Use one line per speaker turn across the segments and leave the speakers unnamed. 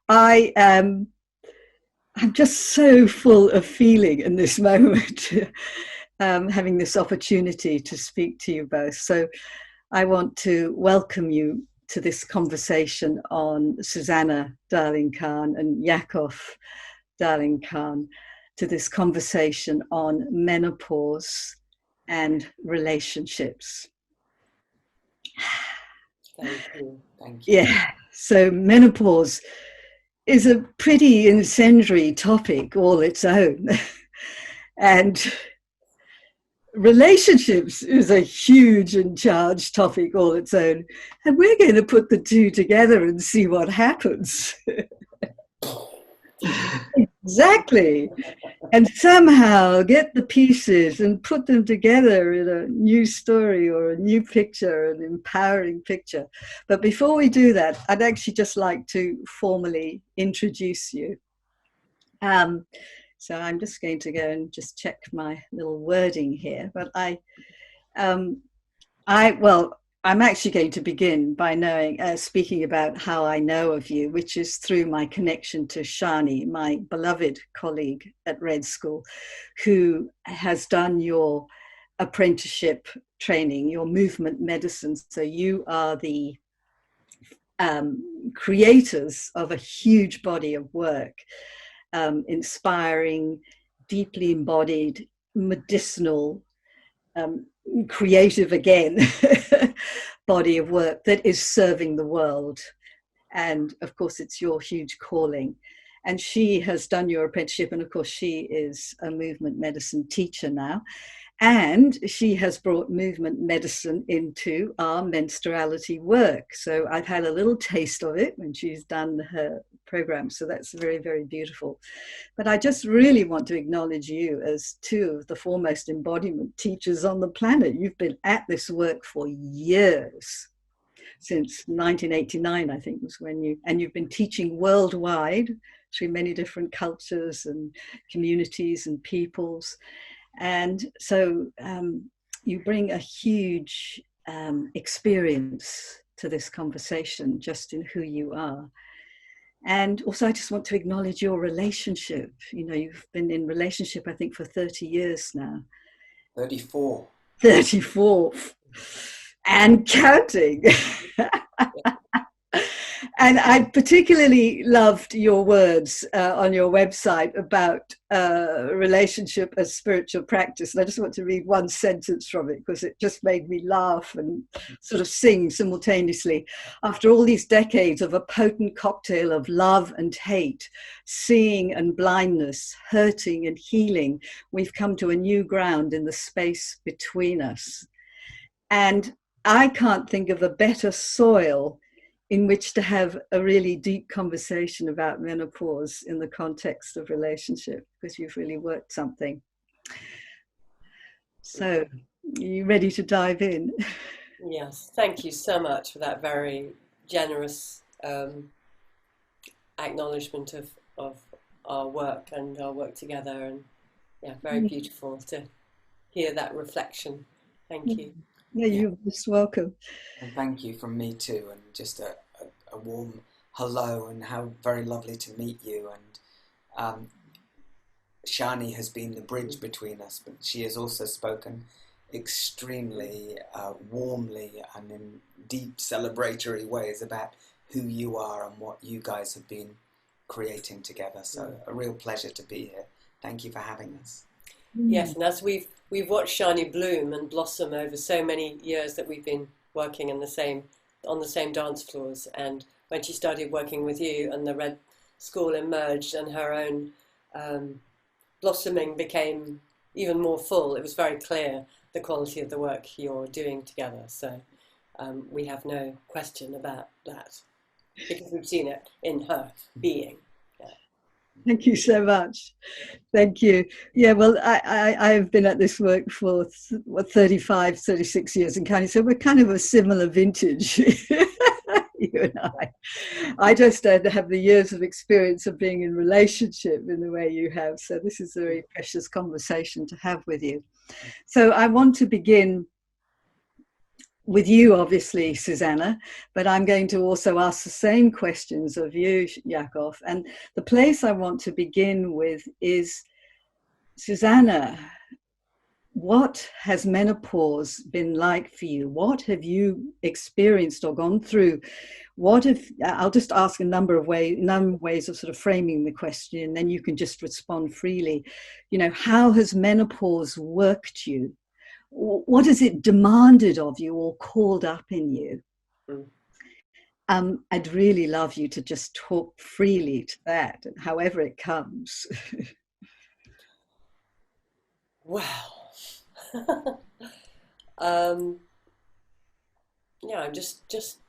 I'm just so full of feeling in this moment, having this opportunity to speak to you both. So I want to welcome you to this conversation on Susannah Darling Khan and Ya'Acov Darling Khan, to this conversation on menopause and relationships.
Thank you. Thank you.
Yeah, so menopause is a pretty incendiary topic all its own. And relationships is a huge and charged topic all its own. And we're going to put the two together and see what happens. Exactly. And somehow get the pieces and put them together in a new story or a new picture, an empowering picture. But before we do that, I'd actually just like to formally introduce you. So I'm just going to go and just check my little wording here. But I'm actually going to begin by speaking about how I know of you, which is through my connection to Shani, my beloved colleague at Red School, who has done your apprenticeship training, your movement medicine. So you are the creators of a huge body of work, inspiring, deeply embodied, medicinal, creative again body of work that is serving the world. And of course, it's your huge calling. And she has done your apprenticeship, and of course, she is a movement medicine teacher now. And she has brought movement medicine into our menstruality work. So I've had a little taste of it when she's done her program. So that's very, very beautiful. But I just really want to acknowledge you as two of the foremost embodiment teachers on the planet. You've been at this work for years. Since 1989, I think, was when you've been teaching worldwide through many different cultures and communities and peoples. And so you bring a huge experience to this conversation just in who you are. And also, I just want to acknowledge your relationship. You know, you've been in relationship, I think, for 30 years now.
34.
34. And counting. And I particularly loved your words on your website about relationship as spiritual practice. And I just want to read one sentence from it because it just made me laugh and sort of sing simultaneously. After all these decades of a potent cocktail of love and hate, seeing and blindness, hurting and healing, we've come to a new ground in the space between us. And I can't think of a better soil in which to have a really deep conversation about menopause in the context of relationship, because you've really worked something. So, are you ready to dive in?
Yes, thank you so much for that very generous acknowledgement of our work and our work together. And yeah, very beautiful to hear that reflection. Thank you.
Yeah, you're most welcome.
And thank you from me too, and just a warm hello, and how very lovely to meet you. And Shani has been the bridge between us, but she has also spoken extremely warmly and in deep celebratory ways about who you are and what you guys have been creating together. So a real pleasure to be here. Thank you for having us.
Yes, and as we've watched Shani bloom and blossom over so many years that we've been working on the same dance floors, and when she started working with you and the Red School emerged and her own blossoming became even more full, it was very clear the quality of the work you're doing together. So we have no question about that because we've seen it in her being.
Thank you so much. Thank you. Yeah, well, I've been at this work for 35, 36 years and counting, so we're kind of a similar vintage, you and I. I just don't have the years of experience of being in relationship in the way you have, so this is a very precious conversation to have with you. So I want to begin with you, obviously, Susannah, but I'm going to also ask the same questions of you, Ya'Acov. And the place I want to begin with is, Susannah, what has menopause been like for you? What have you experienced or gone through? What if, I'll just ask a number of ways of sort of framing the question, and then you can just respond freely. You know, how has menopause worked you? What has it demanded of you or called up in you? I'd really love you to just talk freely to that, however it comes.
Wow. Yeah, I'm just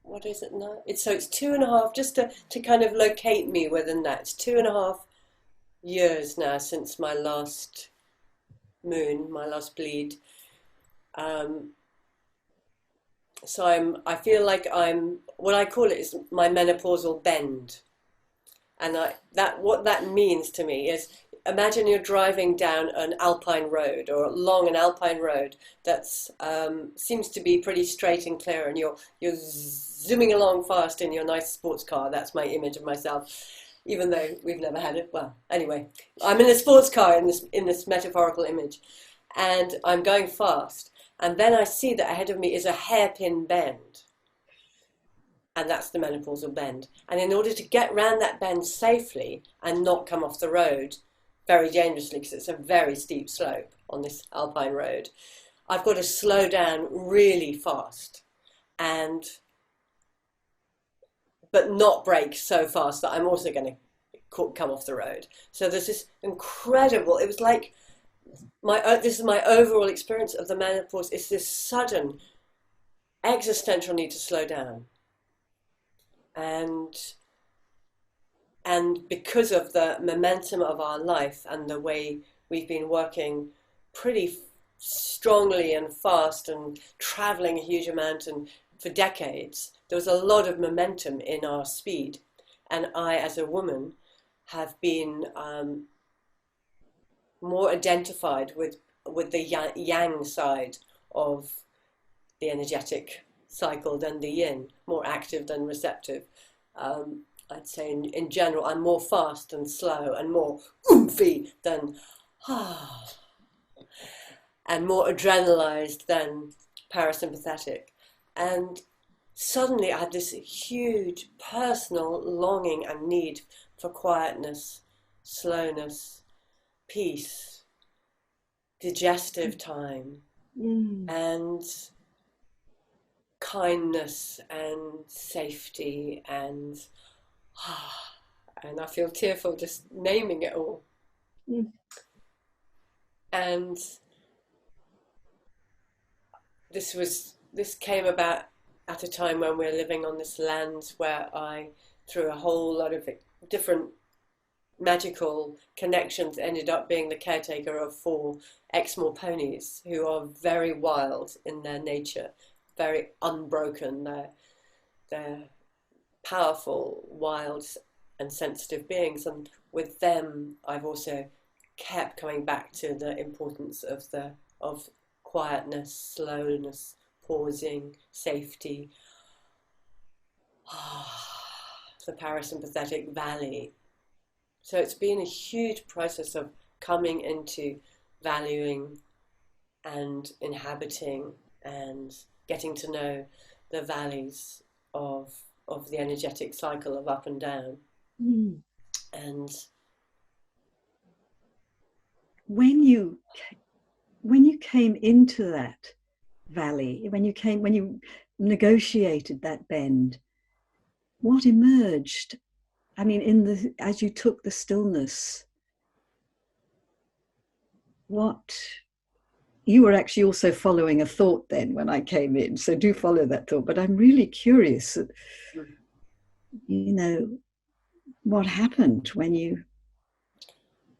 what is it now? It's 2.5, just to kind of locate me within that. It's 2.5 years now since my last moon, my last bleed. So I feel like I'm, what I call it is my menopausal bend. And what that means to me is, imagine you're driving down an alpine road, or along an alpine road that's seems to be pretty straight and clear, and you're zooming along fast in your nice sports car. That's my image of myself, even though we've never had it. Well, anyway, I'm in a sports car in this metaphorical image, and I'm going fast, and then I see that ahead of me is a hairpin bend. And that's the menopausal bend. And in order to get round that bend safely and not come off the road very dangerously, because it's a very steep slope on this alpine road, I've got to slow down really fast, but not brake so fast that I'm also going to come off the road. So there's this incredible, it was like, this is my overall experience of the menopause, it's this sudden existential need to slow down. And because of the momentum of our life and the way we've been working pretty strongly and fast and traveling a huge amount and for decades, there was a lot of momentum in our speed. And I, as a woman, have been more identified with the yang side of the energetic cycle than the yin, more active than receptive. I'd say in general, I'm more fast and slow and more oomphy than and more adrenalized than parasympathetic. And suddenly I had this huge personal longing and need for quietness, slowness, peace, digestive time, and kindness and safety and I feel tearful just naming it all. And this came about at a time when we're living on this land where I, through a whole lot of different magical connections, ended up being the caretaker of 4 Exmoor ponies who are very wild in their nature, very unbroken. They're powerful, wild and sensitive beings, and with them I've also kept coming back to the importance of quietness, slowness, pausing, safety, the parasympathetic valley. So it's been a huge process of coming into valuing and inhabiting and getting to know the valleys of the energetic cycle of up and down. And
when you came into that valley, when you negotiated that bend, what emerged? I mean, as you took the stillness, what you were actually also following a thought then when I came in, so do follow that thought. But I'm really curious, you know, what happened when you?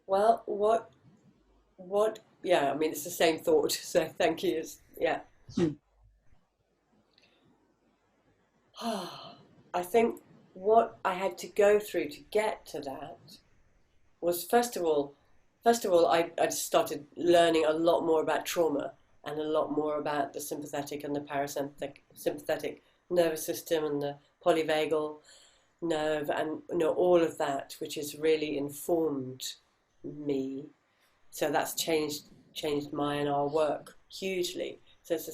Well, what? Yeah, I mean, it's the same thought. So thank you. Yeah. I think what I had to go through to get to that was first of all, I started learning a lot more about trauma and a lot more about the sympathetic and the sympathetic nervous system and the polyvagal nerve, and all of that, which has really informed me. So that's changed my and our work hugely. So it's a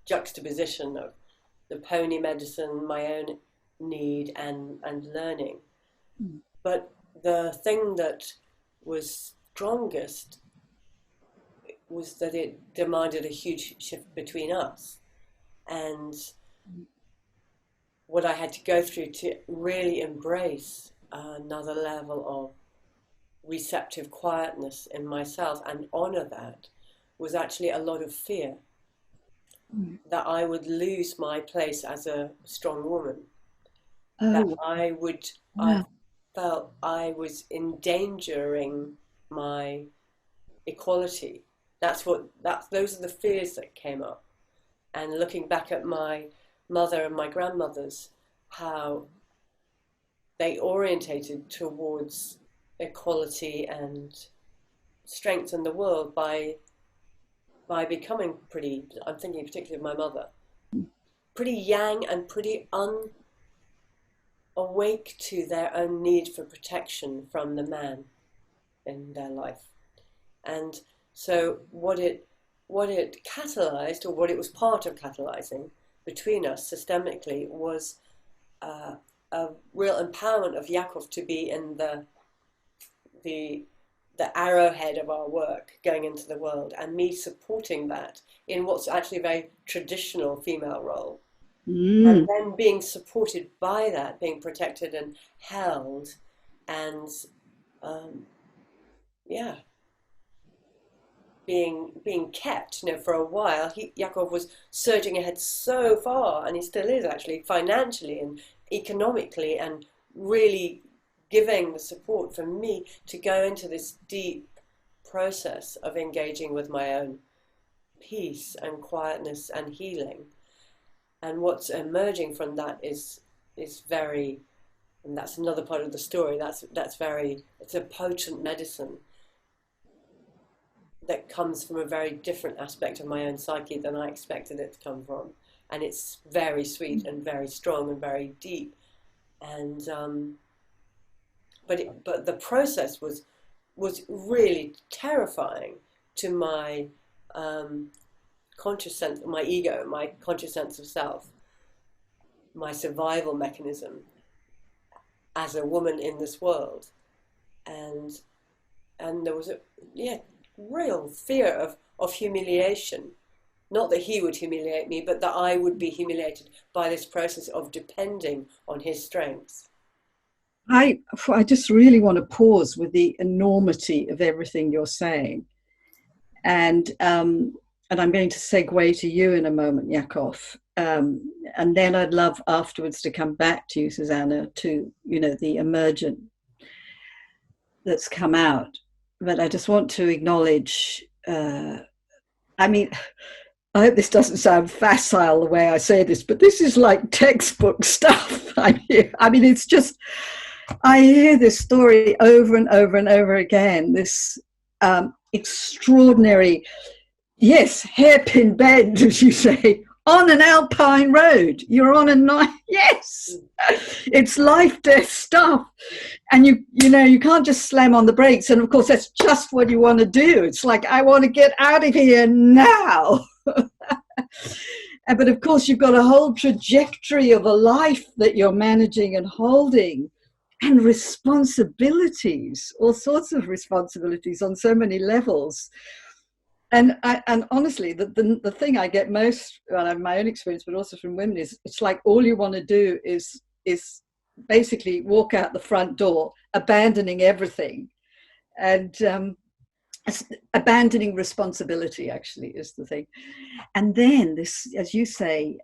juxtaposition of the pony medicine, my own need, and learning. But the thing that was strongest was that it demanded a huge shift between us, and what I had to go through to really embrace another level of receptive quietness in myself and honor that was actually a lot of fear that I would lose my place as a strong woman, that I felt I was endangering my equality. Those are the fears that came up. And looking back at my mother and my grandmothers, how they orientated towards equality and strength in the world by becoming pretty, I'm thinking particularly of my mother, pretty yang and pretty unawake to their own need for protection from the man in their life. And so what it catalyzed, or what it was part of catalyzing between us systemically, was a real empowerment of Ya'Acov to be in the arrowhead of our work going into the world, and me supporting that in what's actually a very traditional female role. And then being supported by that, being protected and held, and being kept, for a while. Ya'Acov was surging ahead so far, and he still is actually, financially and economically, and really giving the support for me to go into this deep process of engaging with my own peace and quietness and healing. And what's emerging from that is very, and that's another part of the story, it's a potent medicine that comes from a very different aspect of my own psyche than I expected it to come from. And it's very sweet and very strong and very deep. And but the process was really terrifying to my conscious sense, my ego, my conscious sense of self, my survival mechanism as a woman in this world. And there was a real fear of humiliation. Not that he would humiliate me, but that I would be humiliated by this process of depending on his strength.
I just really want to pause with the enormity of everything you're saying. And I'm going to segue to you in a moment, Ya'Acov. And then I'd love afterwards to come back to you, Susannah, to, the emergent that's come out. But I just want to acknowledge, I hope this doesn't sound facile the way I say this, but this is like textbook stuff. It's just, I hear this story over and over and over again, this extraordinary, yes, hairpin bend, as you say, on an alpine road. You're on yes, it's life, death stuff. And you can't just slam on the brakes. And of course, that's just what you want to do. It's like, I want to get out of here now. But of course, you've got a whole trajectory of a life that you're managing and holding, and responsibilities, all sorts of responsibilities on so many levels. And honestly, the thing I get most, out of my own experience, but also from women, is it's like all you want to do is basically walk out the front door, abandoning everything, and abandoning responsibility actually is the thing. And then this, as you say,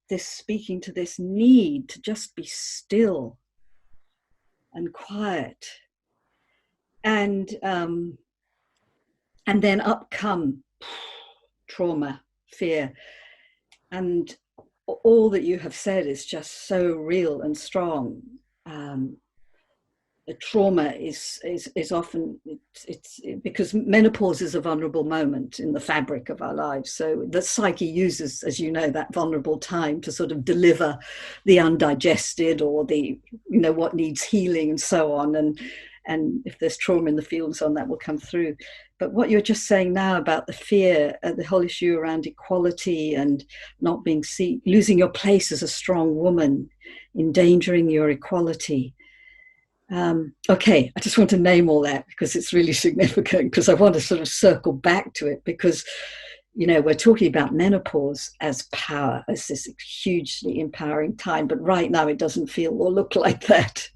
this speaking to this need to just be still and quiet, and then up come trauma, fear, and all that you have said is just so real and strong. trauma is often it's because menopause is a vulnerable moment in the fabric of our lives. So the psyche uses, as you know, that vulnerable time to sort of deliver the undigested or the what needs healing and so on. And if there's trauma in the field and so on, that will come through. But what you're just saying now about the fear, the whole issue around equality and not being seen, losing your place as a strong woman, endangering your equality. Okay, I just want to name all that because it's really significant, because I want to sort of circle back to it, because we're talking about menopause as power, as this hugely empowering time, but right now it doesn't feel or look like that.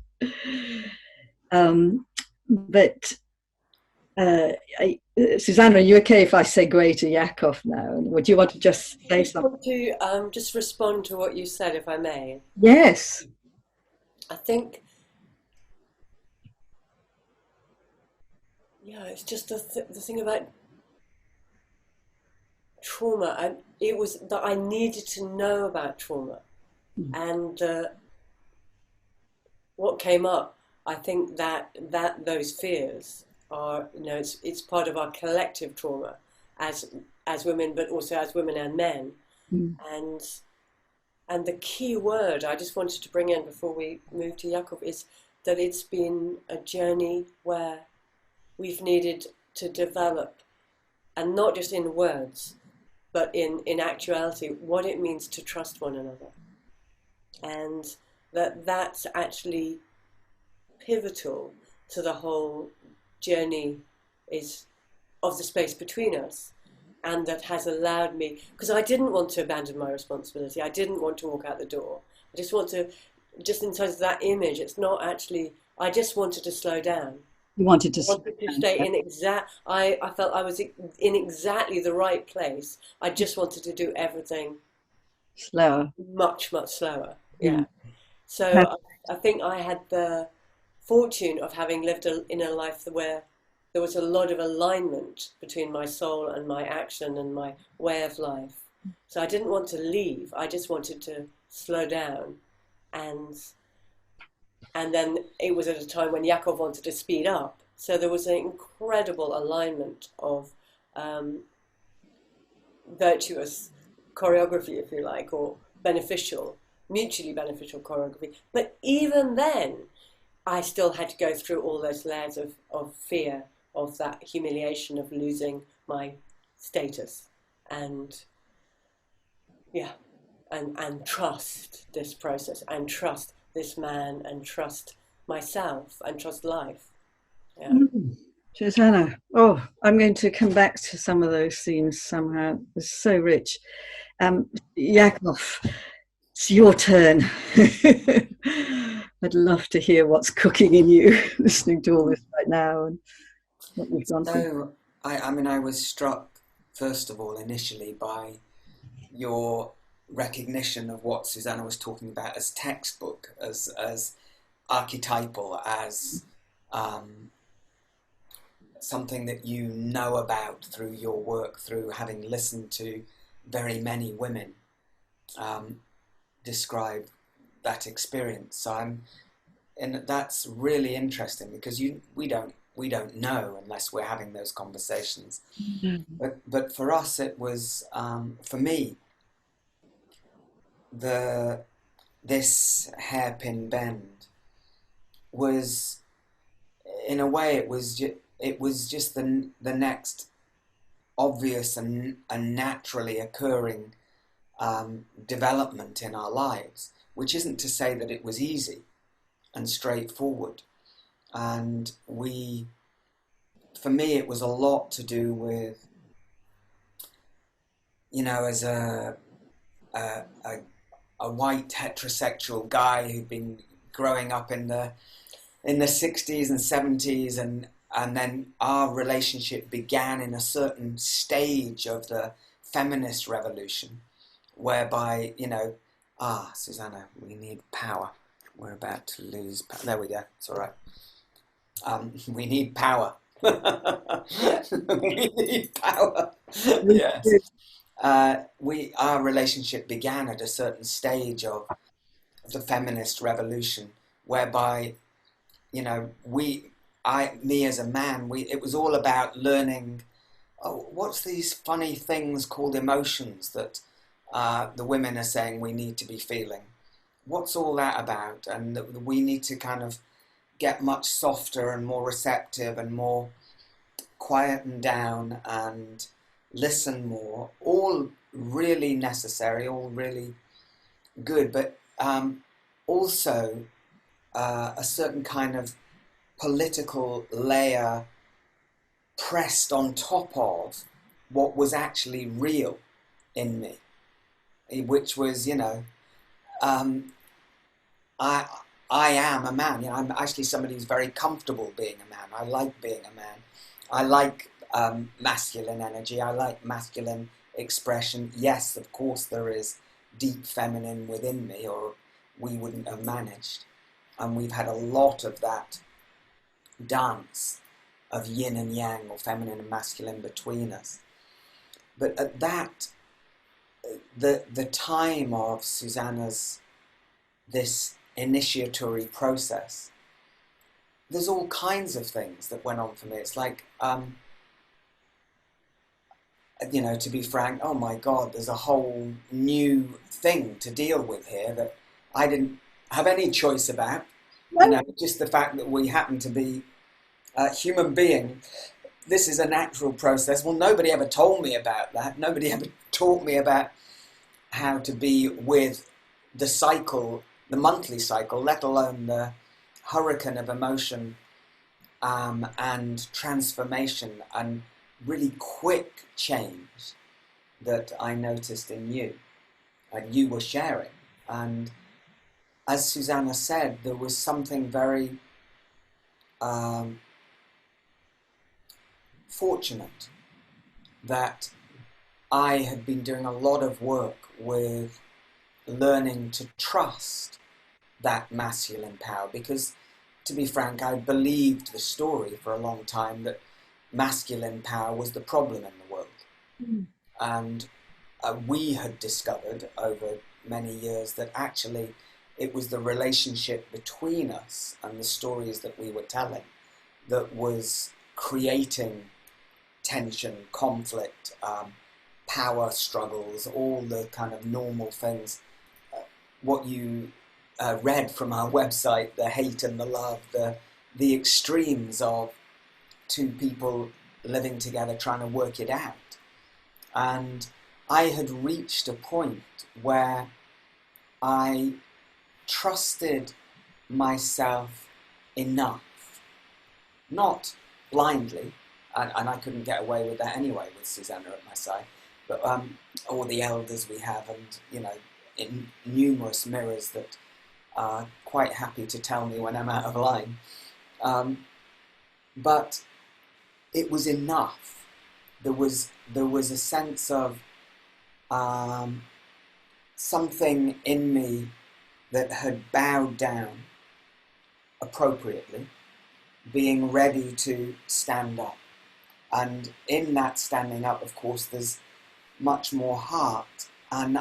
But Susannah, are you okay if I segue to Ya'Acov now? Would you want to just say something?
I want to just respond to what you said, if I may.
Yes.
I think, yeah, it's just the thing about trauma. It was that I needed to know about trauma, and what came up. I think that those fears are, it's part of our collective trauma as women, but also as women and men. And the key word I just wanted to bring in before we move to Ya'Acov is that it's been a journey where we've needed to develop, and not just in words, but in actuality, what it means to trust one another. And that's actually pivotal to the whole journey of the space between us. And that has allowed me, because I didn't want to abandon my responsibility. I didn't want to walk out the door. I just want to, just in terms of that image, it's not actually, I just wanted to slow down.
You wanted to
stay in I felt I was in exactly the right place. I just wanted to do everything
slower,
much slower. Yeah. So I think I had the fortune of having lived in a life where there was a lot of alignment between my soul and my action and my way of life. So I didn't want to leave. I just wanted to slow down. And then it was at a time when Ya'Acov wanted to speed up. So there was an incredible alignment of virtuous choreography, if you like, or mutually beneficial choreography. But even then, I still had to go through all those layers of fear, of that humiliation of losing my status, and and trust this process, and trust this man, and trust myself, and trust life. Yeah.
Susannah, I'm going to come back to some of those themes somehow. It's so rich. Ya'Acov, it's your turn. I'd love to hear what's cooking in you, listening to all this right now and what you've gone through.
I was struck, first of all, initially by your recognition of what Susannah was talking about as textbook, as archetypal, as something that you know about through your work, through having listened to very many women describe that experience. So that's really interesting, because we don't know unless we're having those conversations. But for us, it was for me, this hairpin bend was, in a way, it was just the next obvious and naturally occurring development in our lives, which isn't to say that it was easy and straightforward. And for me, it was a lot to do with, as a white heterosexual guy who'd been growing up in the 60s and 70s, and then our relationship began in a certain stage of the feminist revolution, whereby, Susannah, we need power. We're about to lose power. There we go. It's all right. We need power. We need power. Yes. Our relationship began at a certain stage of the feminist revolution, whereby you know, me as a man, it was all about learning, oh, what's these funny things called emotions that the women are saying we need to be feeling? What's all that about? And that we need to kind of get much softer and more receptive and more quieten down and listen more. All really necessary, all really good, but also a certain kind of political layer pressed on top of what was actually real in me, which was, you know, I am a man. You know, I'm actually somebody who's very comfortable being a man. I like being a man. I like masculine energy. I like masculine expression. Yes, of course, there is deep feminine within me, or we wouldn't have managed. And we've had a lot of that dance of yin and yang, or feminine and masculine, between us. But at that, the time of Susannah's this initiatory process, there's all kinds of things that went on for me. It's like, you know, to be frank, oh my God, there's a whole new thing to deal with here that I didn't have any choice about. You know, just the fact that we happen to be a human being. This is a natural process. Well, nobody ever told me about that. Nobody ever taught me about how to be with the cycle, the monthly cycle, let alone the hurricane of emotion and transformation and really quick change that I noticed in you and you were sharing. And as Susannah said, there was something very fortunate that I had been doing a lot of work with learning to trust that masculine power, because, to be frank, I believed the story for a long time that masculine power was the problem in the world. Mm. And we had discovered over many years that actually it was the relationship between us and the stories that we were telling that was creating tension, conflict, power struggles, all the kind of normal things. What you read from our website, the hate and the love, the extremes of two people living together trying to work it out. And I had reached a point where I trusted myself enough, not blindly, and I couldn't get away with that anyway with Susannah at my side, but all the elders we have, and, you know, in numerous mirrors that are quite happy to tell me when I'm out of line. But it was enough. There was a sense of something in me that had bowed down appropriately, being ready to stand up. And in that standing up, of course, there's much more heart. And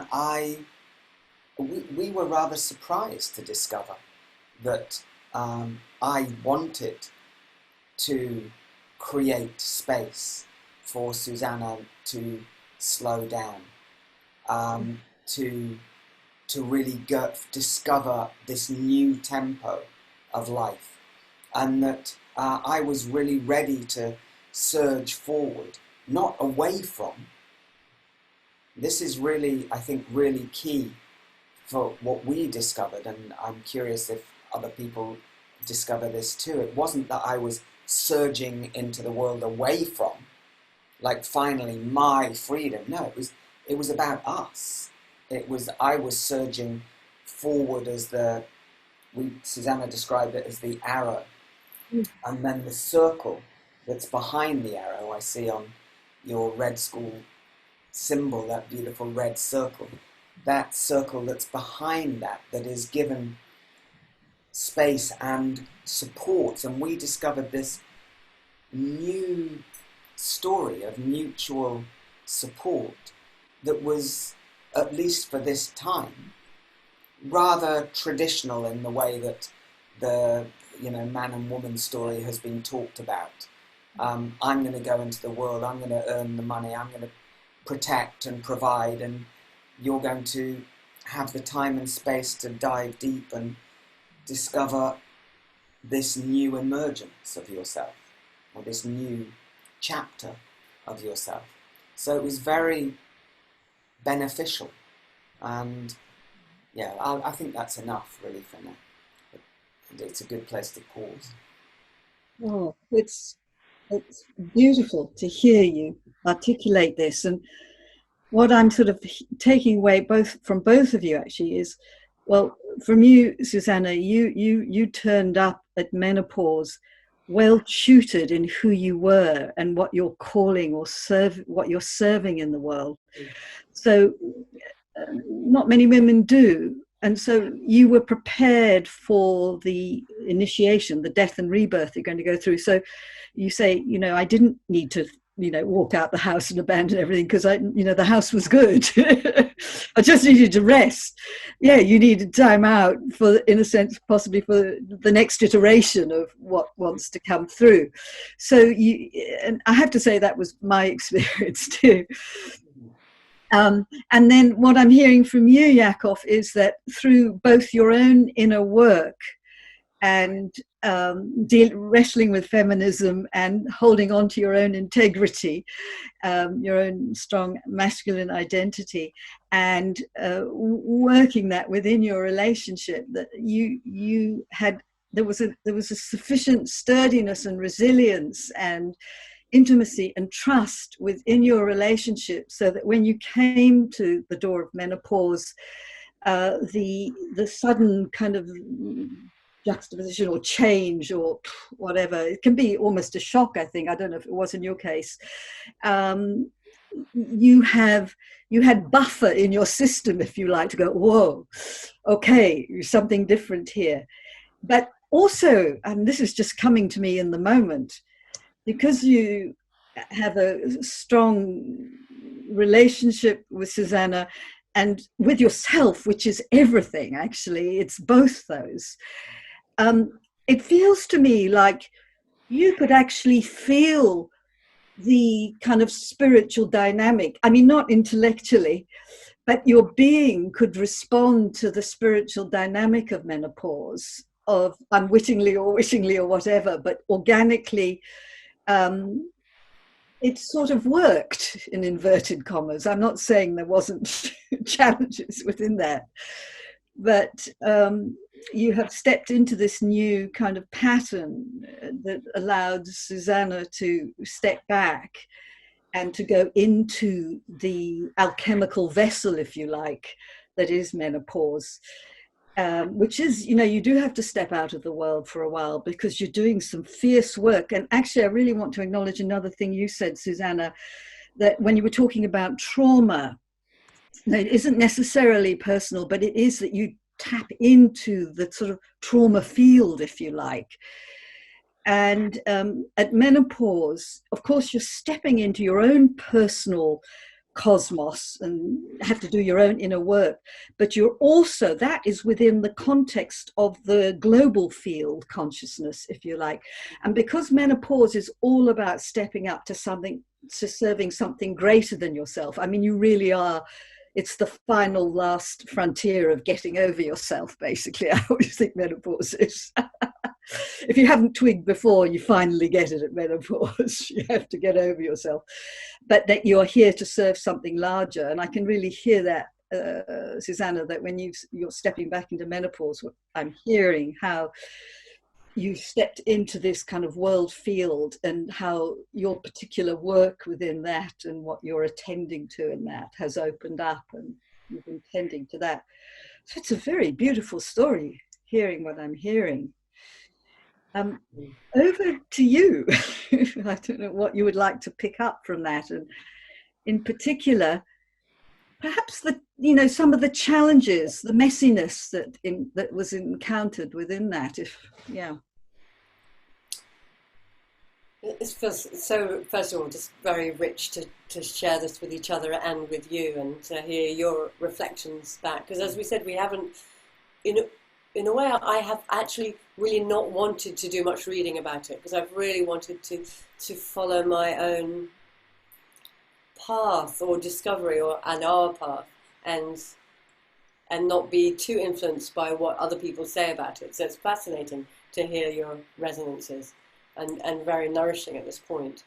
we were rather surprised to discover that I wanted to create space for Susannah to slow down, to really discover this new tempo of life, and that I was really ready to surge forward, not away from. This is really, I think, really key for what we discovered, and I'm curious if other people discover this too. It wasn't that I was surging into the world away from, like finally my freedom. No, it was about us. I was surging forward as Susannah described it as the arrow. And then the circle that's behind the arrow, I see on your Red School symbol, that beautiful red circle. That circle that's behind that is given space and support. And we discovered this new story of mutual support that was, at least for this time, rather traditional in the way that the man and woman story has been talked about. I'm going to go into the world, I'm going to earn the money, I'm going to protect and provide, and you're going to have the time and space to dive deep and discover this new emergence of yourself, or this new chapter of yourself. So it was very beneficial, and yeah, I think that's enough really for now. It's a good place to pause.
Oh, it's beautiful to hear you articulate this. And what I'm sort of taking away from both of you actually is, well, from you, Susannah, you turned up at menopause well tutored in who you were and what you're calling or what you're serving in the world. So not many women do. And so you were prepared for the initiation, the death and rebirth you're going to go through. So you say, I didn't need to, walk out the house and abandon everything because the house was good. I just needed to rest. Yeah, you needed time out for, in a sense, possibly for the next iteration of what wants to come through. So and I have to say that was my experience too. And then what I'm hearing from you, Ya'Acov, is that through both your own inner work and wrestling with feminism and holding on to your own integrity, your own strong masculine identity, and working that within your relationship, that there was a sufficient sturdiness and resilience and intimacy and trust within your relationship, so that when you came to the door of menopause, the sudden kind of juxtaposition or change or whatever, it can be almost a shock, I think. I don't know if it was in your case. You had buffer in your system, if you like, to go, whoa, okay, something different here. But also, and this is just coming to me in the moment, because you have a strong relationship with Susannah and with yourself, which is everything, actually, it's both those. It feels to me like you could actually feel the kind of spiritual dynamic. I mean, not intellectually, but your being could respond to the spiritual dynamic of menopause, of unwittingly or wittingly or whatever, but organically. It sort of worked, in inverted commas. I'm not saying there wasn't challenges within that, but you have stepped into this new kind of pattern that allowed Susannah to step back and to go into the alchemical vessel, if you like, that is menopause. Which is, you do have to step out of the world for a while because you're doing some fierce work. And actually, I really want to acknowledge another thing you said, Susannah, that when you were talking about trauma, it isn't necessarily personal, but it is that you tap into the sort of trauma field, if you like. And at menopause, of course, you're stepping into your own personal cosmos and have to do your own inner work, but you're also, that is within the context of the global field consciousness, if you like. And because menopause is all about stepping up to something, to serving something greater than yourself, I mean, you really are, it's the final last frontier of getting over yourself, basically. I always think menopause is. If you haven't twigged before, you finally get it at menopause. You have to get over yourself. But that you're here to serve something larger. And I can really hear that, Susannah, that when you're stepping back into menopause, I'm hearing how you stepped into this kind of world field and how your particular work within that and what you're attending to in that has opened up, and you've been tending to that. So it's a very beautiful story, hearing what I'm hearing. Over to you. I don't know what you would like to pick up from that, and in particular, perhaps some of the challenges, the messiness that was encountered within that.
It feels so, first of all, just very rich to share this with each other and with you, and to hear your reflections back. Because as we said, we haven't, in a way, I have actually really not wanted to do much reading about it, because I've really wanted to follow my own path or discovery, and our path, and not be too influenced by what other people say about it. So it's fascinating to hear your resonances, and very nourishing at this point.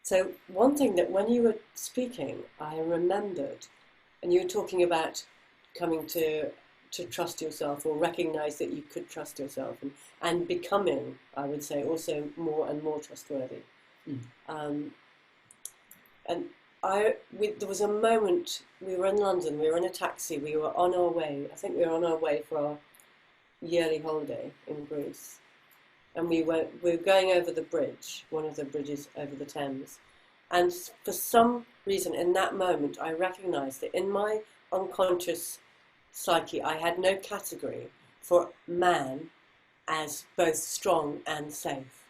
So one thing that when you were speaking, I remembered, and you were talking about coming to trust yourself, or recognize that you could trust yourself, and becoming, I would say, also more and more trustworthy. Mm. And there was a moment, we were in London, we were in a taxi, we were on our way, I think we were on our way for our yearly holiday in Greece. And we were going over the bridge, one of the bridges over the Thames. And for some reason, in that moment, I recognised that in my unconscious psyche, I had no category for man as both strong and safe.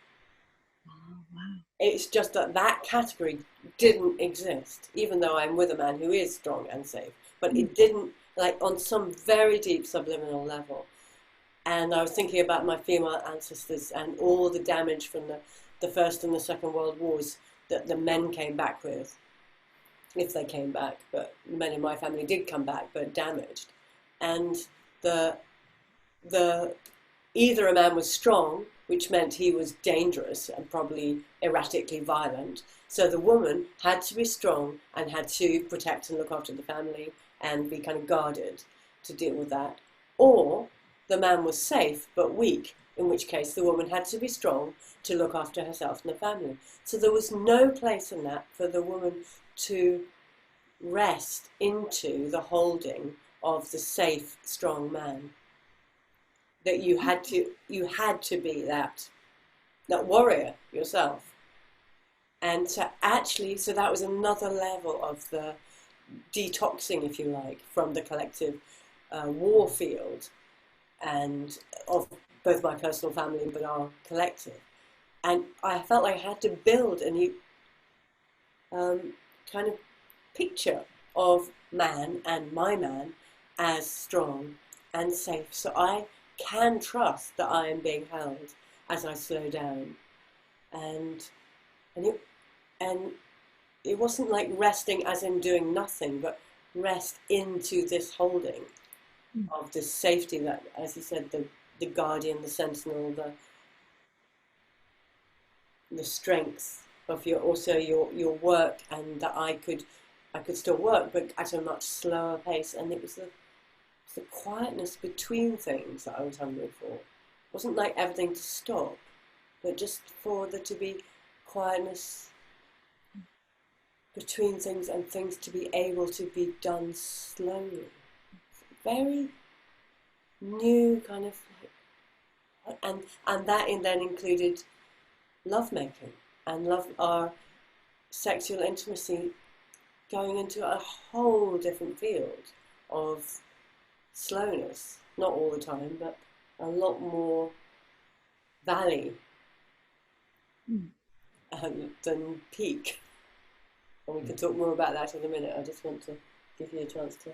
Oh, wow.
It's just that category didn't exist, even though I'm with a man who is strong and safe. But it didn't, like, on some very deep subliminal level. And I was thinking about my female ancestors and all the damage from the First and the Second World Wars that the men came back with, if they came back. But men in my family did come back, but damaged. And either a man was strong, which meant he was dangerous and probably erratically violent. So the woman had to be strong and had to protect and look after the family and be kind of guarded to deal with that. Or the man was safe but weak, in which case the woman had to be strong to look after herself and the family. So there was no place in that for the woman to rest into the holding of the safe, strong man. That you had to be that warrior yourself. And so that was another level of the detoxing, if you like, from the collective war field, and of both my personal family but our collective. And I felt like I had to build a new kind of picture of man and my man as strong and safe, so I can trust that I am being held as I slow down. And it wasn't like resting as in doing nothing, but rest into this holding of this safety that, as you said, the guardian, the sentinel, the strength of your work, and that I could still work, but at a much slower pace. And it was the quietness between things that I was hungry for. It wasn't like everything to stop, but just for there to be quietness between things, and things to be able to be done slowly. Very new kind of like, and that then included lovemaking and our sexual intimacy going into a whole different field of slowness, not all the time, but a lot more valley than peak. And we can talk more about that in a minute. I just want to give you a chance to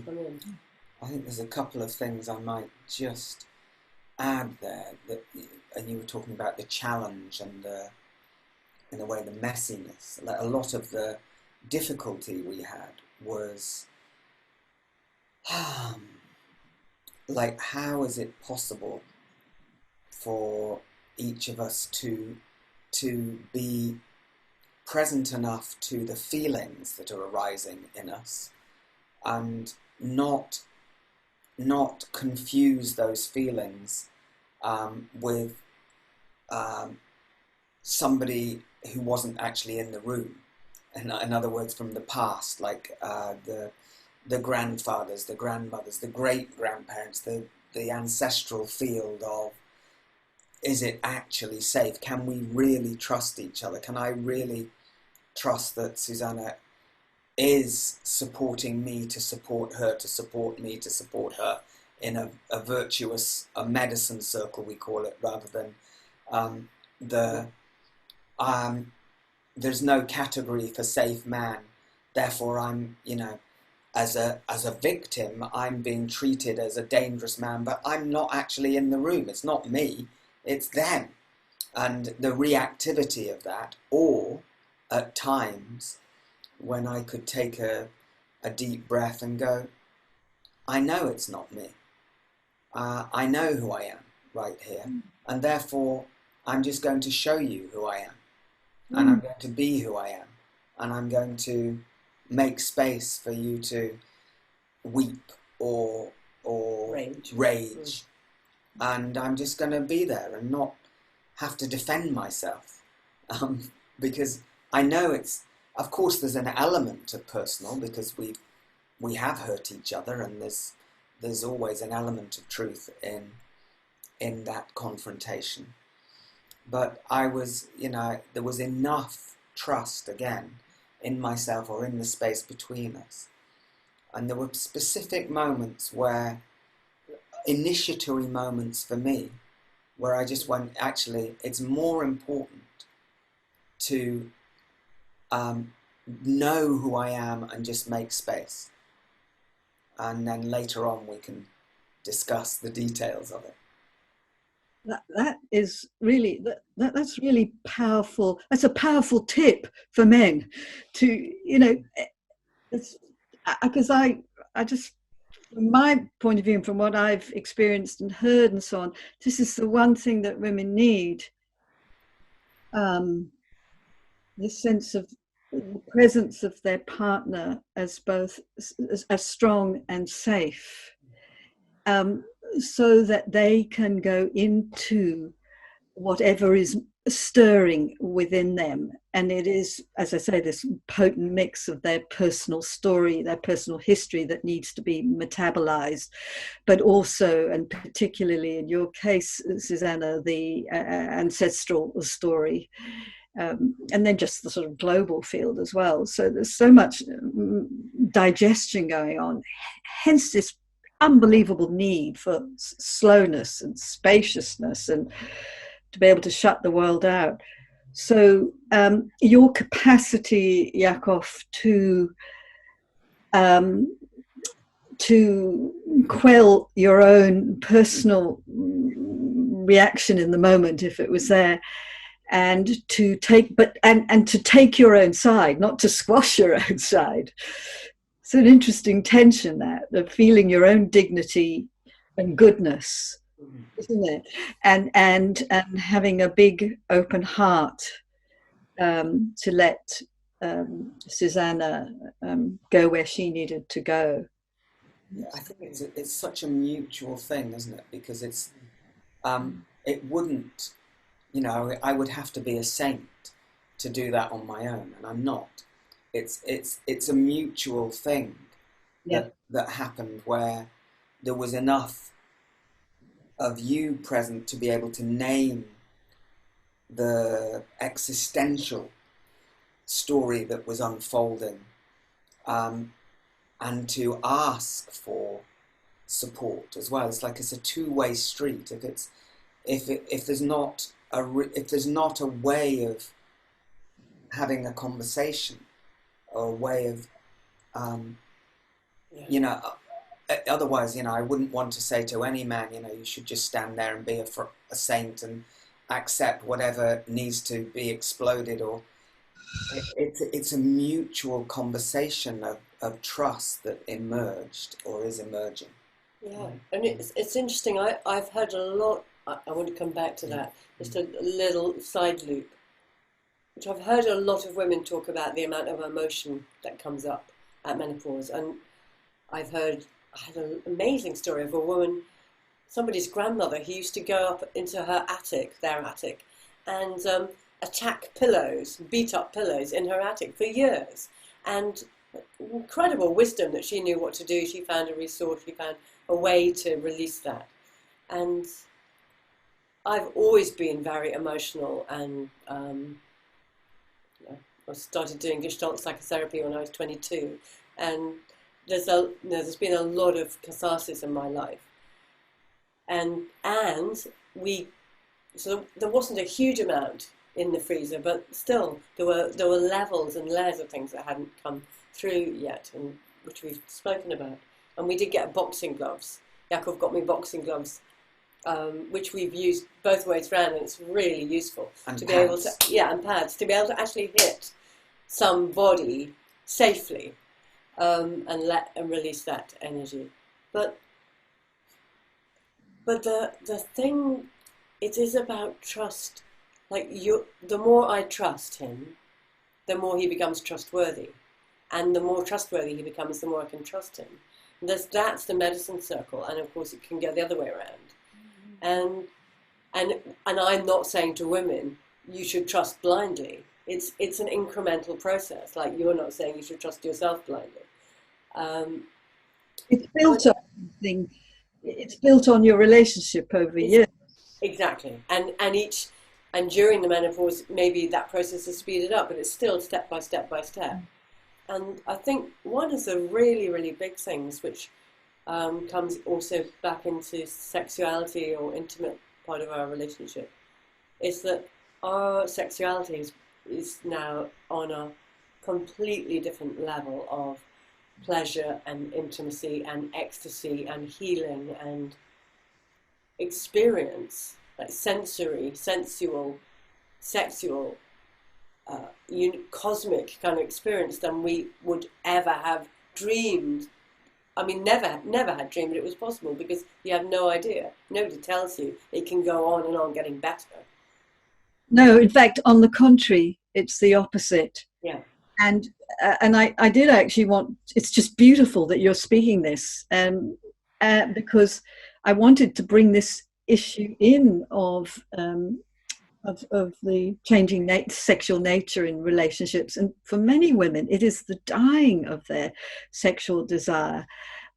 come in.
I think there's a couple of things I might just add there. And you were talking about the challenge and in a way the messiness. Like, a lot of the difficulty we had was like, how is it possible for each of us to be present enough to the feelings that are arising in us, and not confuse those feelings with somebody who wasn't actually in the room. In other words, from the past, like the grandfathers, the grandmothers, the great-grandparents, the ancestral field of, is it actually safe? Can we really trust each other? Can I really trust that Susannah is supporting me to support her, to support me to support her, in a virtuous, a medicine circle, we call it, rather than there's no category for safe man, therefore I'm, as a victim, I'm being treated as a dangerous man, but I'm not actually in the room. It's not me, it's them. And the reactivity of that, or at times when I could take a deep breath and go, I know it's not me. I know who I am right here, and therefore I'm just going to show you who I am, and I'm going to be who I am, and I'm going to make space for you to weep or rage. And I'm just going to be there and not have to defend myself, because I know it's, of course there's an element of personal, because we have hurt each other, and there's always an element of truth in that confrontation. But I was, there was enough trust again in myself, or in the space between us. And there were specific moments where, initiatory moments for me, where I just went, actually, it's more important to know who I am and just make space. And then later on we can discuss the details of it.
That is really that's really powerful. That's a powerful tip for men to, because I just, from my point of view and from what I've experienced and heard and so on, this is the one thing that women need. This sense of the presence of their partner as both as strong and safe, so that they can go into whatever is stirring within them. And it is, as I say, this potent mix of their personal story, their personal history that needs to be metabolized, but also, and particularly in your case, Susannah, the ancestral story. And then just the sort of global field as well. So there's so much digestion going on, hence this unbelievable need for slowness and spaciousness, and to be able to shut the world out. So your capacity, Ya'Acov, to quell your own personal reaction in the moment, if it was there, and to take to take your own side, not to squash your own side. It's an interesting tension, that of feeling your own dignity and goodness, isn't it? And having a big open heart to let Susannah go where she needed to go.
Yeah, I think it's such a mutual thing, isn't it? Because it's it wouldn't, I would have to be a saint to do that on my own, and I'm not. It's a mutual thing that happened, where there was enough of you present to be able to name the existential story that was unfolding, and to ask for support as well. It's like it's a two-way street. If there's not a way of having a conversation, or a way of otherwise, I wouldn't want to say to any man, you should just stand there and be a saint and accept whatever needs to be exploded. Or it's a mutual conversation of trust that emerged or is emerging.
Yeah, and it's interesting. I've heard a lot. I want to come back to that. Just a little side loop, which I've heard a lot of women talk about the amount of emotion that comes up at menopause. And I had an amazing story of a woman, somebody's grandmother, who used to go up into their attic, and attack pillows, beat up pillows in her attic for years. And incredible wisdom that she knew what to do. She found a resource, she found a way to release that. And I've always been very emotional, and I started doing Gestalt psychotherapy when I was 22, and there's been a lot of catharsis in my life, and so there wasn't a huge amount in the freezer, but still there were levels and layers of things that hadn't come through yet, and which we've spoken about. And we did get boxing gloves. Ya'Acov got me boxing gloves, which we've used both ways around, and it's really useful
and
to
pads.
be able to, and pads, to be able to actually hit somebody safely, and release that energy. But the thing, it is about trust. Like the more I trust him, the more he becomes trustworthy, and the more trustworthy he becomes, the more I can trust him. And that's the medicine circle, and of course it can go the other way around. And I'm not saying to women you should trust blindly. It's an incremental process. Like you're not saying you should trust yourself blindly.
It's built on something. It's built on your relationship over years.
Exactly, and during the menopause, maybe that process is speeded up, but it's still step by step by step. And I think one of the really, really big things, which comes also back into sexuality or intimate part of our relationship, is that our sexuality is now on a completely different level of pleasure and intimacy and ecstasy and healing and experience, like sensory, sensual, sexual, cosmic kind of experience than we would ever have dreamed. I mean, never had dreamed it was possible, because you have no idea. Nobody tells you it can go on and on getting better.
No, in fact, on the contrary, it's the opposite.
Yeah.
And I did actually want, it's just beautiful that you're speaking this, because I wanted to bring this issue in of the changing sexual nature in relationships. And for many women, it is the dying of their sexual desire,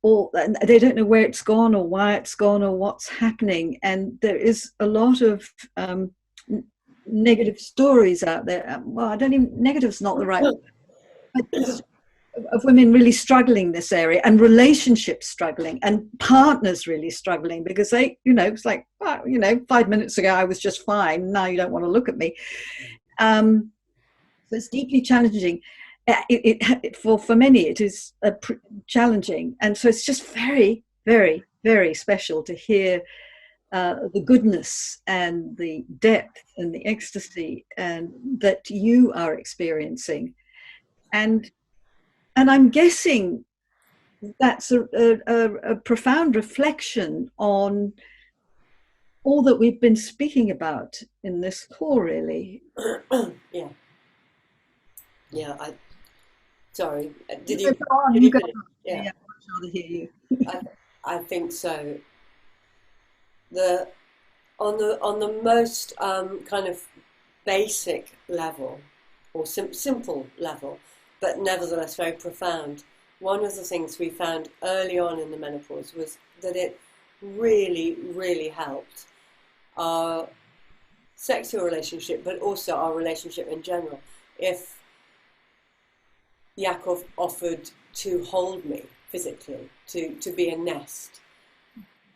or they don't know where it's gone or why it's gone or what's happening. And there is a lot of negative stories out there. Well, I don't even, negative's not the right word, but of women really struggling in this area, and relationships struggling, and partners really struggling, because they, it's like, 5 minutes ago I was just fine, now you don't want to look at me. So it's deeply challenging. For many it is challenging, and so it's just very, very, very special to hear the goodness and the depth and the ecstasy and that you are experiencing. And I'm guessing that's a profound reflection on all that we've been speaking about in this call, really.
Yeah. Sorry. Did
you?
Go on.
Yeah, I'd rather hear you.
I think so. On the most kind of basic level, or simple level, but nevertheless very profound, one of the things we found early on in the menopause was that it really, really helped our sexual relationship, but also our relationship in general, if Ya'Acov offered to hold me physically, to be a nest.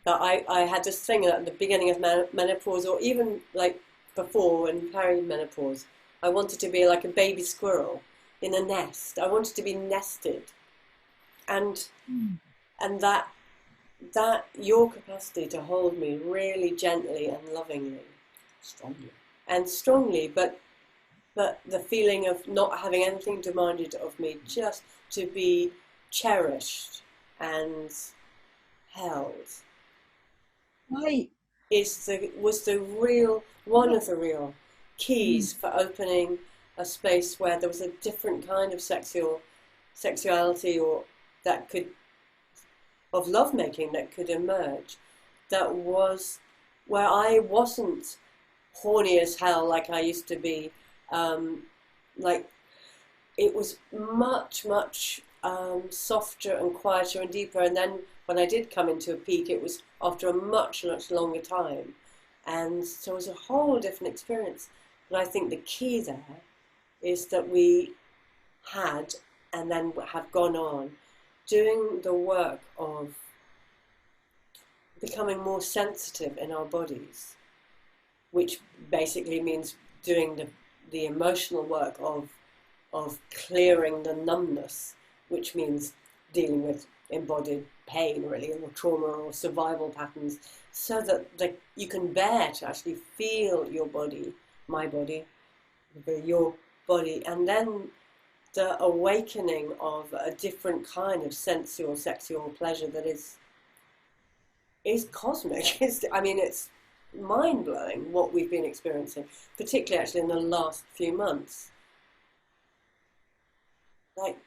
That I had this thing at the beginning of menopause, or even like before and perimenopause, I wanted to be like a baby squirrel in a nest. I wanted to be nested, and that your capacity to hold me really gently and lovingly, strongly, but the feeling of not having anything demanded of me, just to be cherished and held,
Right.
was one of the real keys for opening a space where there was a different kind of sexuality, or of lovemaking that could emerge, that was where I wasn't horny as hell like I used to be. Like it was much softer and quieter and deeper, and then when I did come into a peak, it was after a much longer time, and so it was a whole different experience. But I think the key there is that we had, and then have gone on doing the work of becoming more sensitive in our bodies, which basically means doing the emotional work of clearing the numbness, which means dealing with embodied pain, really, or trauma or survival patterns, so that you can bear to actually feel your body, my body, your body, and then the awakening of a different kind of sensual, sexual pleasure that is cosmic. It's mind-blowing what we've been experiencing, particularly actually in the last few months. Like,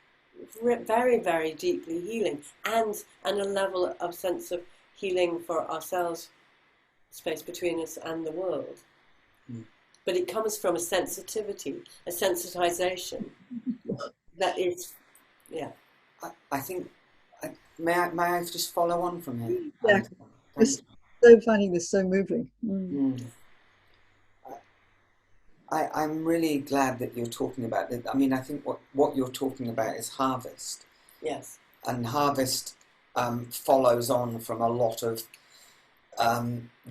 very, very deeply healing, and a level of sense of healing for ourselves, space between us and the world. Mm. But it comes from a sensitivity, a sensitization that is, yeah.
I think, may I just follow on from here?
Yeah, it's so funny, it's so moving.
I'm really glad that you're talking about it. I mean, I think what you're talking about is harvest.
Yes.
And harvest follows on from a lot of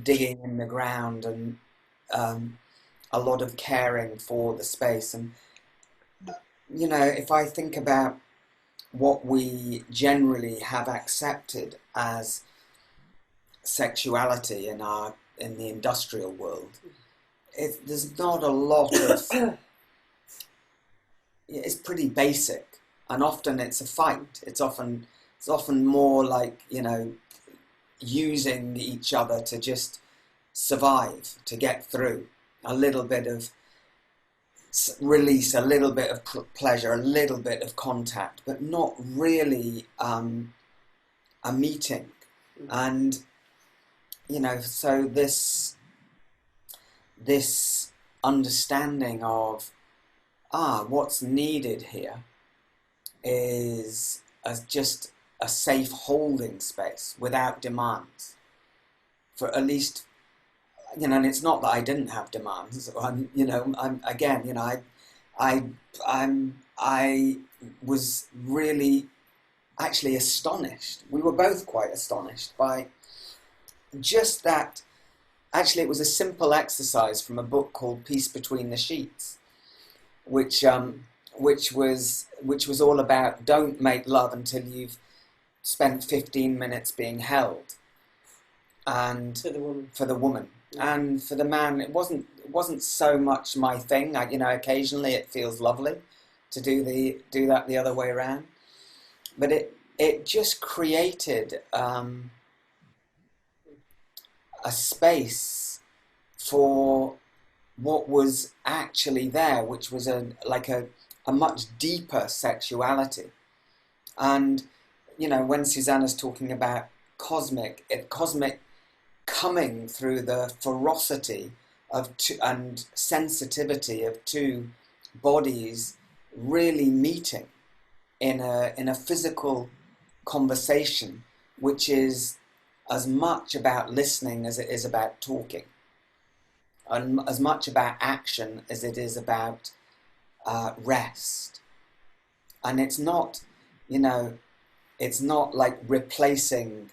digging in the ground and a lot of caring for the space. And, you know, if I think about what we generally have accepted as sexuality in the industrial world, there's not a lot of, it's pretty basic, and often it's a fight. It's often more like, you know, using each other to just survive, to get through, a little bit of release, a little bit of pleasure, a little bit of contact, but not really a meeting. And, you know, so this understanding of what's needed here is just a safe holding space without demands, for at least, you know. And it's not that I didn't have demands. I was really actually astonished. We were both quite astonished by just that. Actually, it was a simple exercise from a book called Peace Between the Sheets, which was all about, don't make love until you've spent 15 minutes being held. And for the woman. Yeah. And for the man, it wasn't so much my thing. You know, occasionally it feels lovely to do that the other way around, but it just created a space for what was actually there, which was a much deeper sexuality. And, you know, when Susannah's talking about cosmic coming through the ferocity of and sensitivity of two bodies really meeting in a physical conversation, which is as much about listening as it is about talking, and as much about action as it is about rest. And it's not, you know, it's not like replacing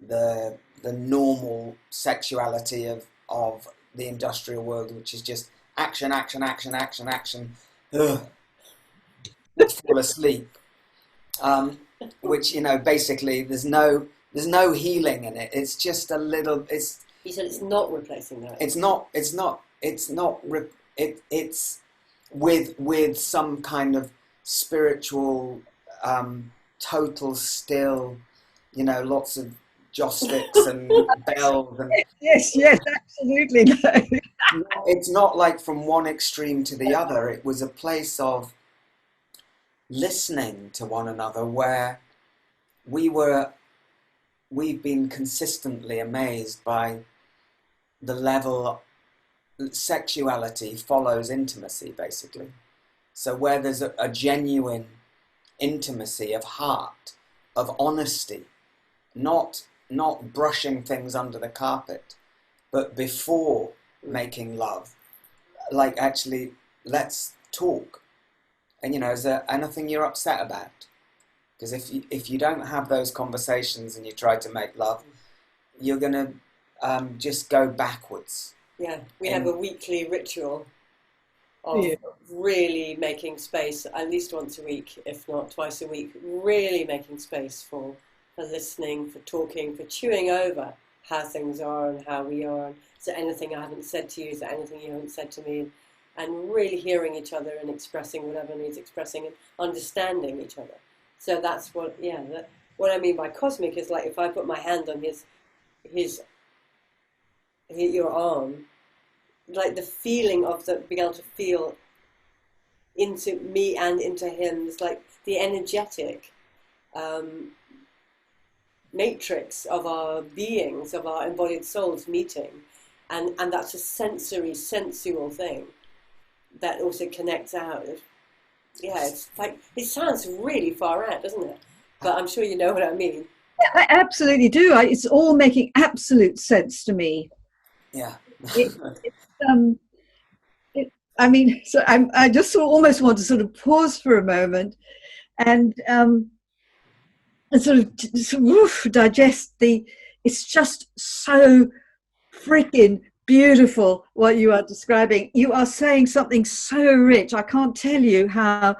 the normal sexuality of the industrial world, which is just action, action, action, action, action. Ugh. Fall asleep. Which, you know, basically there's no healing in it. It's just a little.
You said it's not replacing that.
It's with some kind of spiritual, total still, you know, lots of joss sticks and bells. And
yes, absolutely.
It's not like from one extreme to the other. It was a place of listening to one another, where we've been consistently amazed by the level sexuality follows intimacy, basically. So where there's a genuine intimacy of heart, of honesty, not brushing things under the carpet, but before making love, like, actually, let's talk. And, you know, is there anything you're upset about? Because if you don't have those conversations and you try to make love, you're going to just go backwards.
Yeah, we have a weekly ritual of really making space at least once a week, if not twice a week, really making space for listening, for talking, for chewing over how things are and how we are. Is there anything I haven't said to you? Is there anything you haven't said to me? And really hearing each other and expressing whatever needs expressing and understanding each other. So that's what, what I mean by cosmic is like if I put my hand on your arm, like the feeling of being able to feel into me and into him is like the energetic matrix of our beings, of our embodied souls meeting, and that's a sensual thing that also connects out. It's like, it sounds really far out, doesn't it? But I'm sure you know what I mean.
I absolutely do. It's all making absolute sense to me.
Yeah.
I just almost want to sort of pause for a moment and sort of digest it's just so freaking beautiful what you are describing. You are saying something so rich. I can't tell you how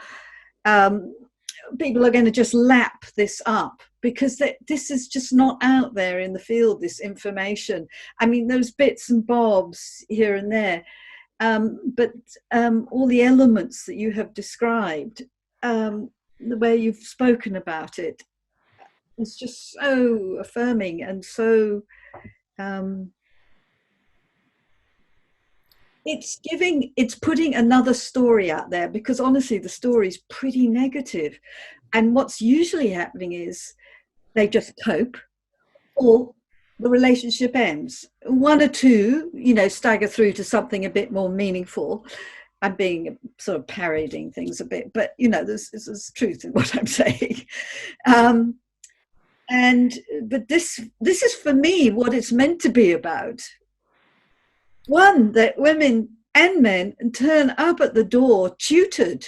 people are going to just lap this up, because this is just not out there in the field, this information. I mean, those bits and bobs here and there, but all the elements that you have described, the way you've spoken about it, is just so affirming and so it's putting another story out there, because honestly the story is pretty negative, and what's usually happening is they just cope, or the relationship ends. One or two, stagger through to something a bit more meaningful. I'm being sort of parodying things a bit, but there's truth in what I'm saying. But this is for me what it's meant to be about. One, that women and men turn up at the door tutored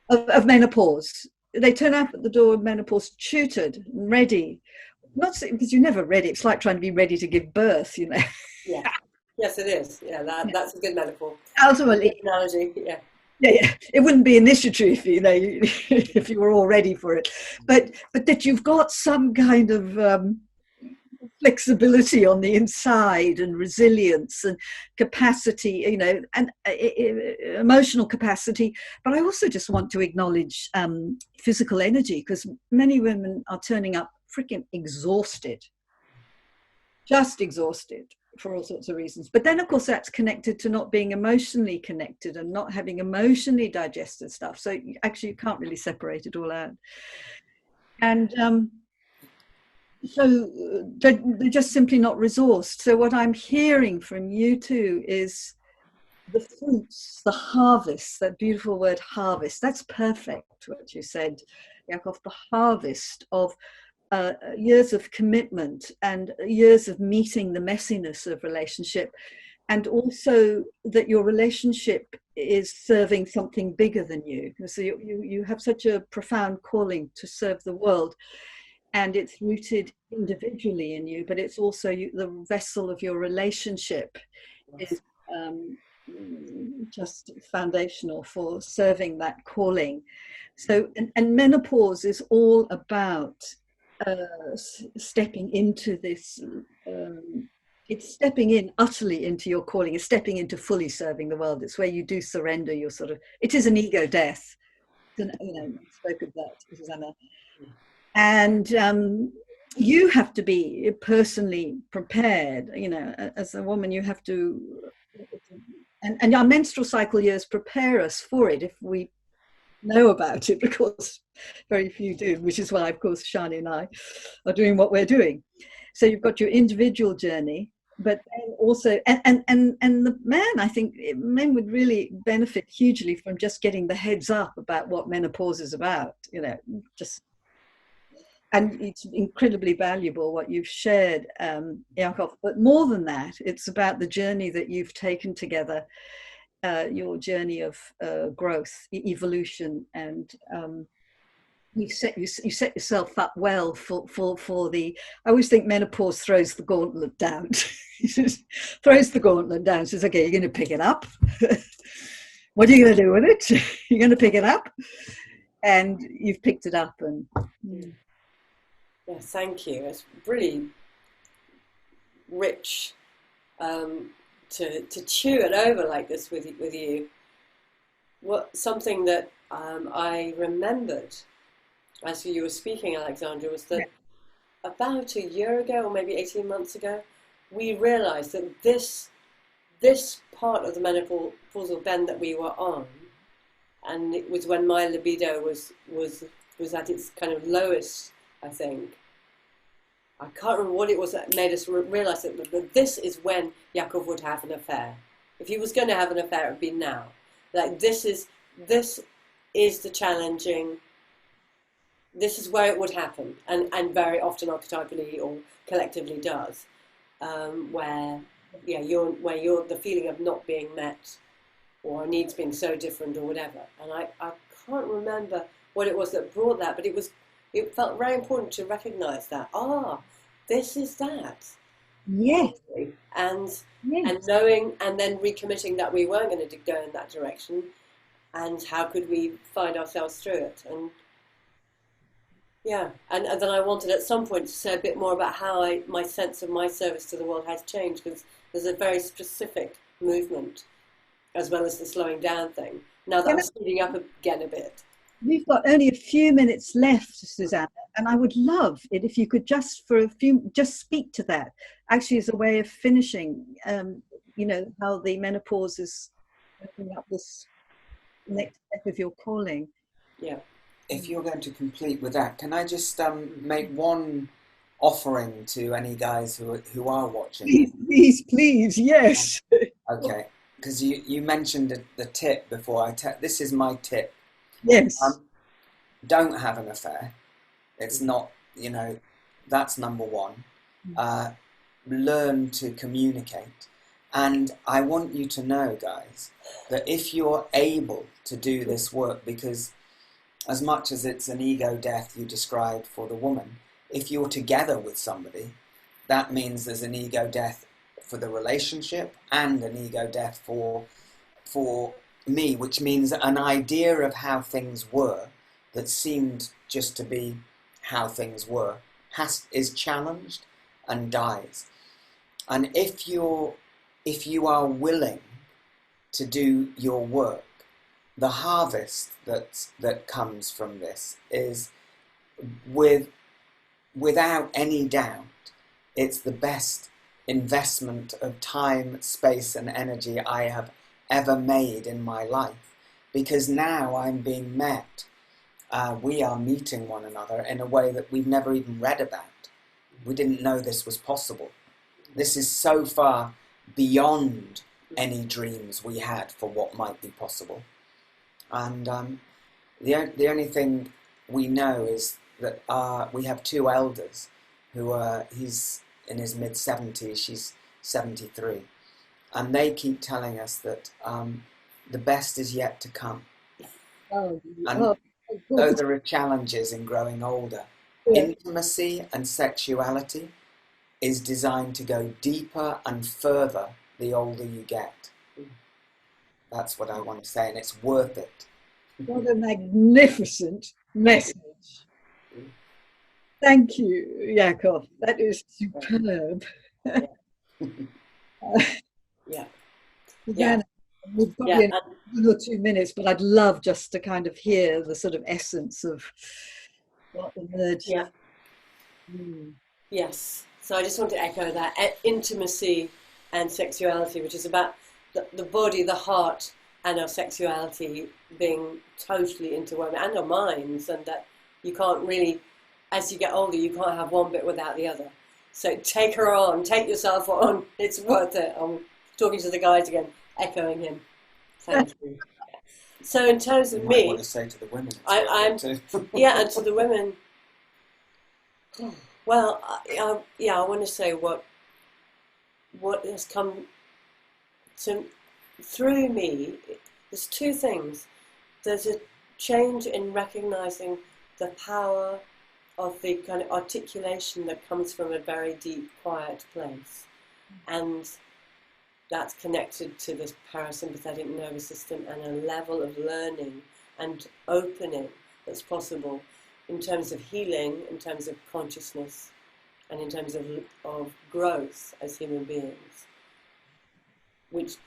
of menopause. They turn up at the door of menopause tutored and ready. Not because you're never ready. It's like trying to be ready to give birth,
Yeah. Yes, it is. Yeah, that's a good metaphor.
Ultimately,
analogy. Yeah.
Yeah. It wouldn't be initiatory if you were all ready for it, but that you've got some kind of flexibility on the inside, and resilience and capacity, and emotional capacity. But I also just want to acknowledge physical energy, because many women are turning up freaking exhausted, just exhausted for all sorts of reasons. But then, of course, that's connected to not being emotionally connected and not having emotionally digested stuff. So actually, you can't really separate it all out. And so they're just simply not resourced. So what I'm hearing from you two is the fruits, the harvest, that beautiful word harvest. That's perfect, what you said, Ya'Acov, the harvest of years of commitment and years of meeting the messiness of relationship, and also that your relationship is serving something bigger than you. So you have such a profound calling to serve the world, and it's rooted individually in you, but it's also the vessel of your relationship is just foundational for serving that calling. So, and menopause is all about stepping into this, it's stepping in utterly into your calling, it's stepping into fully serving the world. It's where you do surrender your it is an ego death. You spoke of that, Susannah. And you have to be personally prepared, as a woman. You have to, and our menstrual cycle years prepare us for it if we know about it, because very few do, which is why, of course, Shani and I are doing what we're doing. So you've got your individual journey, but then also, and the man, I think men would really benefit hugely from just getting the heads up about what menopause is about, and it's incredibly valuable what you've shared, Ya'Acov. But more than that, it's about the journey that you've taken together, your journey of growth, evolution, and you set yourself up well for the. I always think menopause throws the gauntlet down. Throws the gauntlet down. Says, "Okay, you're going to pick it up." what are you going to do with it? You're going to pick it up, and you've picked it up. And
yeah, thank you. It's really rich to chew it over like this with you. Something that I remembered as you were speaking, Alexandra, was that about a year ago, or maybe 18 months ago, we realised that this part of the menopausal bend that we were on, and it was when my libido was at its kind of lowest, I think. I can't remember what it was that made us realise that this is when Ya'Acov would have an affair. If he was going to have an affair, it would be now. Like this is the challenging. This is where it would happen, and very often archetypally or collectively does, where you're the feeling of not being met, or needs being so different, or whatever. And I can't remember what it was that brought that, but it felt very important to recognise that. This is that.
yes,
And knowing, and then recommitting that we weren't going to go in that direction, and how could we find ourselves through it. And yeah, and then I wanted at some point to say a bit more about how my sense of my service to the world has changed, because there's a very specific movement as well as the slowing down thing. Now that I'm speeding up again a bit.
We've got only a few minutes left, Susannah, and I would love it if you could just speak to that, actually as a way of finishing, how the menopause is opening up this next step of your calling.
Yeah.
If you're going to complete with that, can I just make one offering to any guys who are watching?
Please, yes.
Okay, because you mentioned the tip before. This is my tip.
Yes.
Don't have an affair. It's not, that's number one. Learn to communicate. And I want you to know, guys, that if you're able to do this work, because as much as it's an ego death you described for the woman, if you're together with somebody, that means there's an ego death for the relationship and an ego death for me, which means an idea of how things were that seemed just to be how things were is challenged and dies. And if you are willing to do your work, the harvest that comes from this is, without any doubt, it's the best investment of time, space and energy I have ever made in my life, because now I'm being met. We are meeting one another in a way that we've never even read about. We didn't know this was possible. This is so far beyond any dreams we had for what might be possible. And the only thing we know is that we have two elders who he's in his mid-70s, she's 73. And they keep telling us that the best is yet to come. Though there are challenges in growing older, intimacy and sexuality is designed to go deeper and further the older you get. That's what I want to say, and it's worth it.
What a magnificent message. Thank you, Ya'Acov. That is superb.
Yeah.
We've probably 1 or 2 minutes, but I'd love just to kind of hear the sort of essence of what emerged.
Yeah. Yes. So I just want to echo that intimacy and sexuality, which is about the body, the heart, and our sexuality being totally interwoven, and our minds, and that you can't really, as you get older, you can't have one bit without the other. So take her on, take yourself on. It's worth it. I'm talking to the guys again, echoing him. Thank you. So in terms of me,
I want to say to the women,
and to the women. Well, I want to say what has come through me. There's two things. There's a change in recognizing the power of the kind of articulation that comes from a very deep, quiet place, and that's connected to this parasympathetic nervous system and a level of learning and opening that's possible in terms of healing, in terms of consciousness, and in terms of growth as human beings, which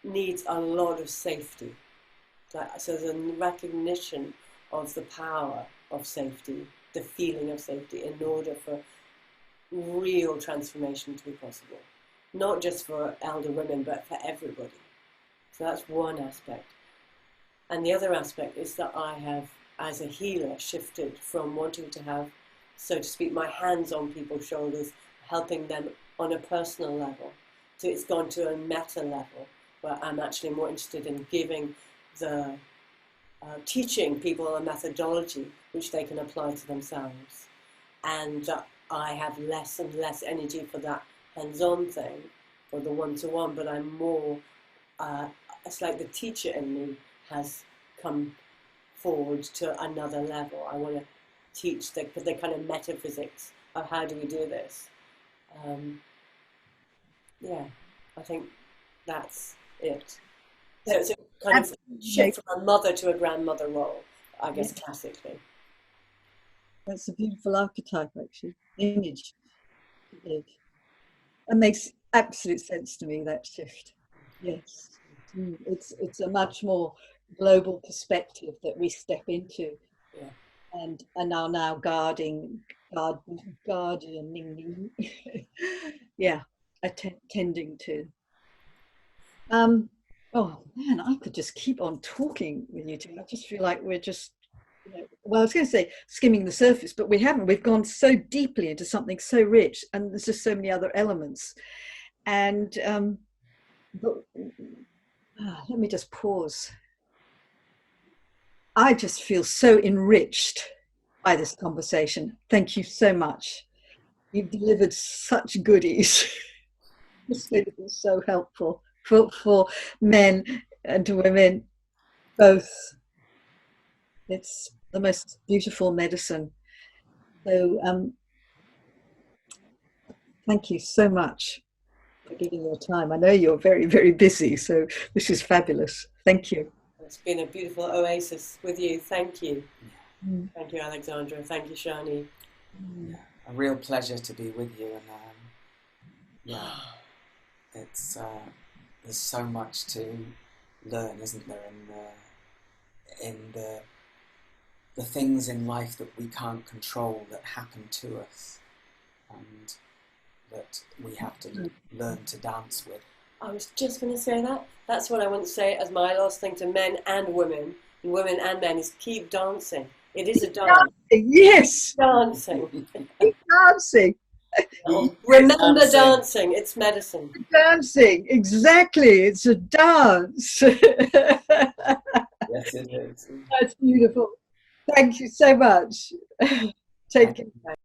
needs a lot of safety. So the recognition of the power of safety, the feeling of safety, in order for real transformation to be possible. Not just for elder women, but for everybody. So that's one aspect. And the other aspect is that I have, as a healer, shifted from wanting to have, so to speak, my hands on people's shoulders, helping them on a personal level. So it's gone to a meta level, where I'm actually more interested in giving the, teaching people a methodology which they can apply to themselves. And I have less and less energy for that hands-on thing, or the one-to-one, but I'm more, it's like the teacher in me has come forward to another level. I want to teach the kind of metaphysics of how do we do this. Yeah, I think that's it. So it's a kind of shift from a mother to a grandmother role, I guess, classically.
That's a beautiful archetype, actually, image. It makes absolute sense to me, that shift. Yes, it's a much more global perspective that we step into, and are now guardianing, yeah, attending to. Oh man, I could just keep on talking with you two. I just feel like we're just, well, I was going to say skimming the surface, but we haven't. We've gone so deeply into something so rich, and there's just so many other elements. And let me just pause. I just feel so enriched by this conversation. Thank you so much. You've delivered such goodies. It's going to be so helpful for men and women both. It's the most beautiful medicine. So thank you so much for giving your time. I know you're very, very busy, so this is fabulous. Thank you.
It's been a beautiful oasis with you. Thank you. Thank you, Alexandra. Thank you, Shani.
A real pleasure to be with you, and it's there's so much to learn, isn't there, in the things in life that we can't control that happen to us, and that we have to learn to dance with.
I was just going to say that. That's what I want to say as my last thing to men and women and men, is keep dancing. It is a dance.
Yes.
Dancing.
Keep dancing.
Remember dancing. It's medicine.
Dancing. Exactly. It's a dance.
Yes, it is.
That's beautiful. Thank you so much. Take care.